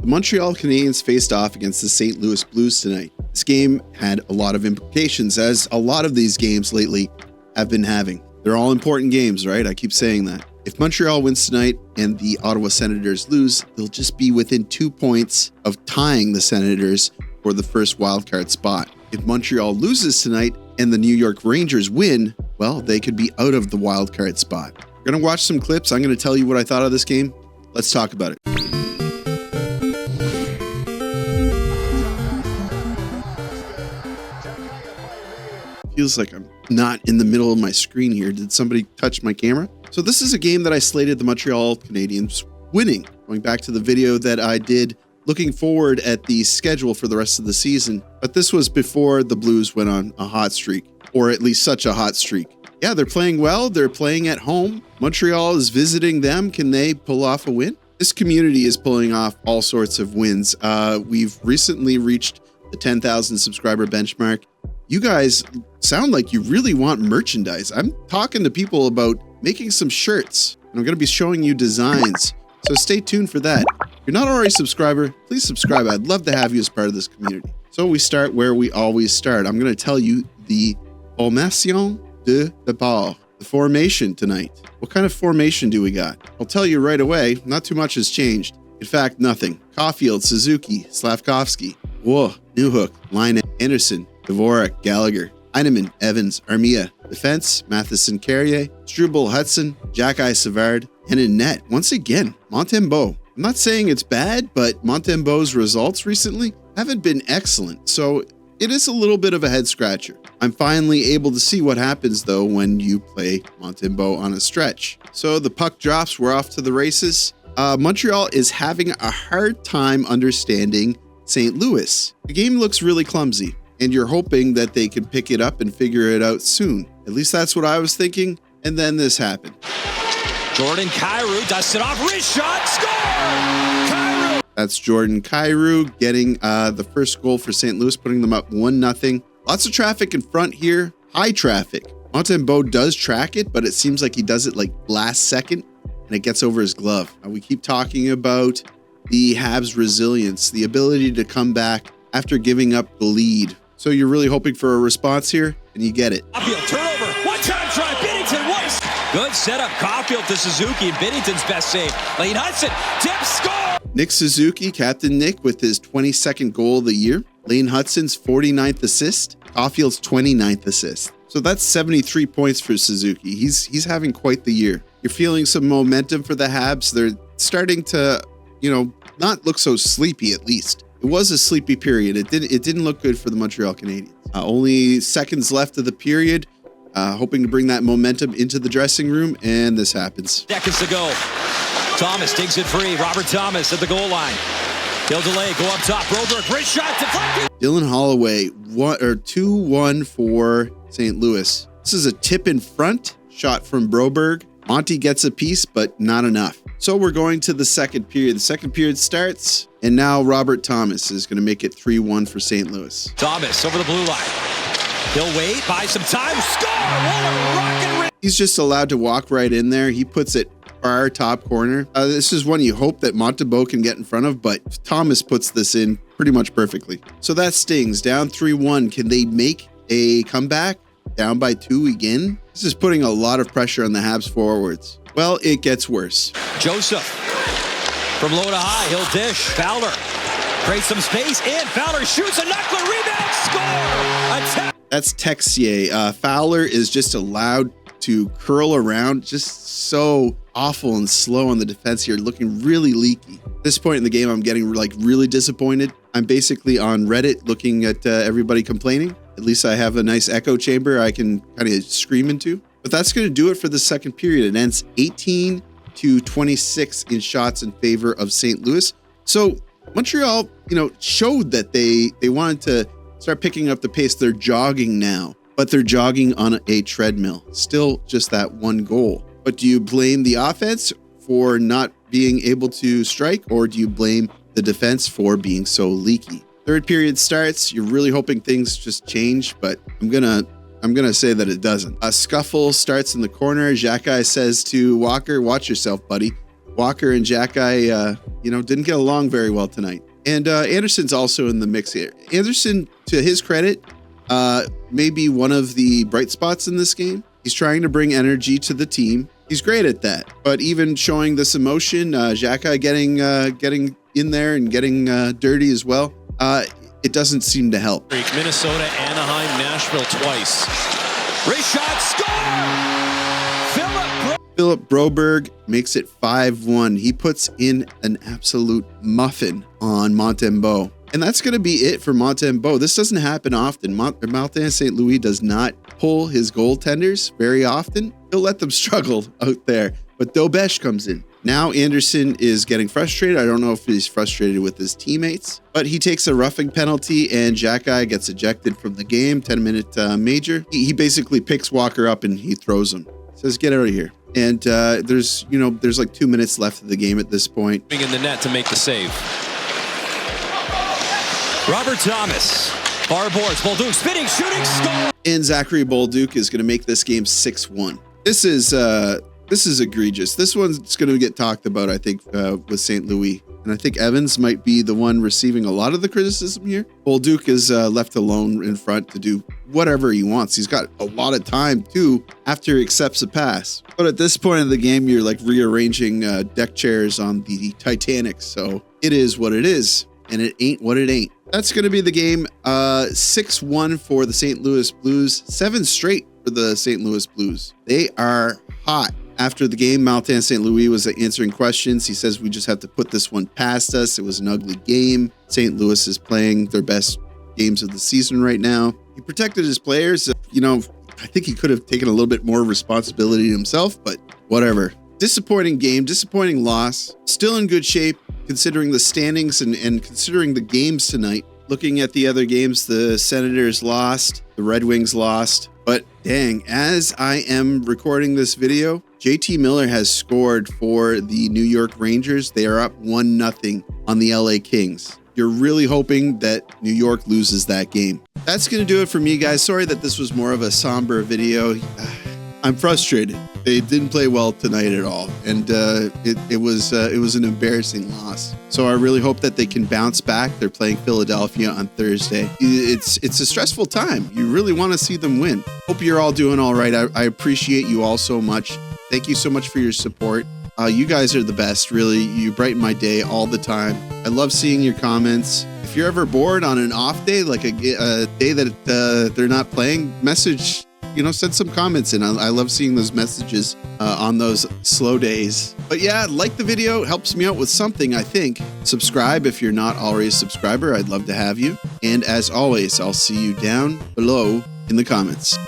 The Montreal Canadiens faced off against the St. Louis Blues tonight. This game had a lot of implications, as a lot of these games lately have been having. They're all important games, right? I keep saying that. If Montreal wins tonight and the Ottawa Senators lose, they'll just be within 2 points of tying the Senators for the first wildcard spot. If Montreal loses tonight and the New York Rangers win, well, they could be out of the wildcard spot. We're going to watch some clips. I'm going to tell you what I thought of this game. Let's talk about it. Feels like I'm not in the middle of my screen here. Did somebody touch my camera? So this is a game that I slated the Montreal Canadiens winning. Going back to the video that I did looking forward at the schedule for the rest of the season. But this was before the Blues went on a hot streak, or at least such a hot streak. Yeah, they're playing well. They're playing at home. Montreal is visiting them. Can they pull off a win? This community is pulling off all sorts of wins. We've recently reached the 10,000 subscriber benchmark. You guys sound like you really want merchandise. I'm talking to people about making some shirts, and I'm going to be showing you designs. So stay tuned for that. If you're not already a subscriber, please subscribe. I'd love to have you as part of this community. So we start where we always start. I'm going to tell you the formation de départ, the formation tonight. What kind of formation do we got? I'll tell you right away. Not too much has changed. In fact, nothing. Caulfield, Suzuki, Slavkovsky, Whoa, Newhook, Line, Anderson, Dvorak, Gallagher, Heineman, Evans, Armia. Defense, Matheson, Carrier, Struble, Hutson, Jack-Eye, Savard, and in net, once again, Montembeault. I'm not saying it's bad, but Montembeault's results recently haven't been excellent, so it is a little bit of a head scratcher. I'm finally able to see what happens, though, when you play Montembeault on a stretch. So the puck drops, we're off to the races. Montreal is having a hard time understanding St. Louis. The game looks really clumsy, and you're hoping that they can pick it up and figure it out soon. At least that's what I was thinking, and then this happened. Jordan Kyrou dusts it off, wrist shot, score! Kyrou! That's Jordan Kyrou getting the first goal for St. Louis, putting them up 1-0. Lots of traffic in front here, high traffic. Montembeault does track it, but it seems like he does it like last second, and it gets over his glove. We keep talking about the Habs' resilience, the ability to come back after giving up the lead. So you're really hoping for a response here, and you get it. Caulfield, turnover, one-time try, Binnington, Weiss. Good setup, Caulfield to Suzuki, and Binnington's best save. Lane Hutson, tip, score! Nick Suzuki, Captain Nick, with his 22nd goal of the year. Lane Hutson's 49th assist, Caulfield's 29th assist. So that's 73 points for Suzuki. He's having quite the year. You're feeling some momentum for the Habs. They're starting to, not look so sleepy at least. It was a sleepy period. It didn't look good for the Montreal Canadiens. Only seconds left of the period. Hoping to bring that momentum into the dressing room, and this happens. Seconds to go. Thomas digs it free. Robert Thomas at the goal line. He'll delay. Go up top. Broberg, wrist shot, deflected. Dylan Holloway, 2-1 for St. Louis. This is a tip in front shot from Broberg. Monty gets a piece, but not enough. So we're going to the second period. The second period starts, and now Robert Thomas is going to make it 3-1 for St. Louis. Thomas over the blue line. He'll wait, buy some time, score! What a rocket! He's just allowed to walk right in there. He puts it far top corner. This is one you hope that Montembeault can get in front of, but Thomas puts this in pretty much perfectly. So that stings. Down 3-1. Can they make a comeback? Down by 2 again? This is putting a lot of pressure on the Habs forwards. Well, it gets worse. Joseph from low to high. He'll dish. Fowler creates some space, and Fowler shoots a knuckler, rebound, score! That's Texier. Fowler is just allowed to curl around, just so awful and slow on the defense here, looking really leaky. At this point in the game, I'm getting really disappointed. I'm basically on Reddit looking at everybody complaining. At least I have a nice echo chamber I can kind of scream into. But that's going to do it for the second period. It ends 18-26 in shots in favor of St. Louis. So Montreal, showed that they wanted to start picking up the pace. They're jogging now, but they're jogging on a treadmill. Still just that one goal. But do you blame the offense for not being able to strike, or do you blame the defense for being so leaky? Third period starts. You're really hoping things just change, but I'm gonna say that it doesn't. A scuffle starts in the corner. Jack-Eye says to Walker, "Watch yourself, buddy." Walker and Jack-Eye, didn't get along very well tonight. And Anderson's also in the mix here. Anderson, to his credit, may be one of the bright spots in this game. He's trying to bring energy to the team. He's great at that. But even showing this emotion, Jack-Eye getting in there and getting dirty as well, it doesn't seem to help. Minnesota, Anaheim, Nashville twice. Wrist shot, score! Philip Broberg makes it 5-1. He puts in an absolute muffin on Montembeault. And that's going to be it for Montembeault. This doesn't happen often. Martin St. Louis does not pull his goaltenders very often. He'll let them struggle out there. But Dobesh comes in. Now Anderson is getting frustrated. I don't know if he's frustrated with his teammates, but he takes a roughing penalty and Jack-Eye gets ejected from the game. 10-minute major. He basically picks Walker up and he throws him. Says, get out of here. And there's like 2 minutes left of the game at this point. In the net to make the save. Robert Thomas, far boards, Bolduc spinning, shooting, score! And Zachary Bolduc is going to make this game 6-1. This is egregious. This one's going to get talked about, I think, with St. Louis. And I think Evans might be the one receiving a lot of the criticism here. Bolduc is left alone in front to do whatever he wants. He's got a lot of time, too, after he accepts a pass. But at this point in the game, you're like rearranging deck chairs on the Titanic. So it is what it is. And it ain't what it ain't. That's going to be the game. 6-1 for the St. Louis Blues. 7 straight for the St. Louis Blues. They are hot. After the game, Martin St. Louis was answering questions. He says, we just have to put this one past us. It was an ugly game. St. Louis is playing their best games of the season right now. He protected his players. I think he could have taken a little bit more responsibility himself, but whatever. Disappointing game, disappointing loss. Still in good shape considering the standings and considering the games tonight. Looking at the other games, the Senators lost, the Red Wings lost. But dang, as I am recording this video, JT Miller has scored for the New York Rangers. They are up 1-0 on the LA Kings. You're really hoping that New York loses that game. That's going to do it for me, guys. Sorry that this was more of a somber video. I'm frustrated. They didn't play well tonight at all, and it was an embarrassing loss. So I really hope that they can bounce back. They're playing Philadelphia on Thursday. It's a stressful time. You really want to see them win. Hope you're all doing all right. I appreciate you all so much. Thank you so much for your support. You guys are the best, really. You brighten my day all the time. I love seeing your comments. If you're ever bored on an off day, like a day that they're not playing, message. Send some comments in. I love seeing those messages on those slow days. But yeah, like the video. It helps me out with something, I think. Subscribe if you're not already a subscriber. I'd love to have you. And as always, I'll see you down below in the comments.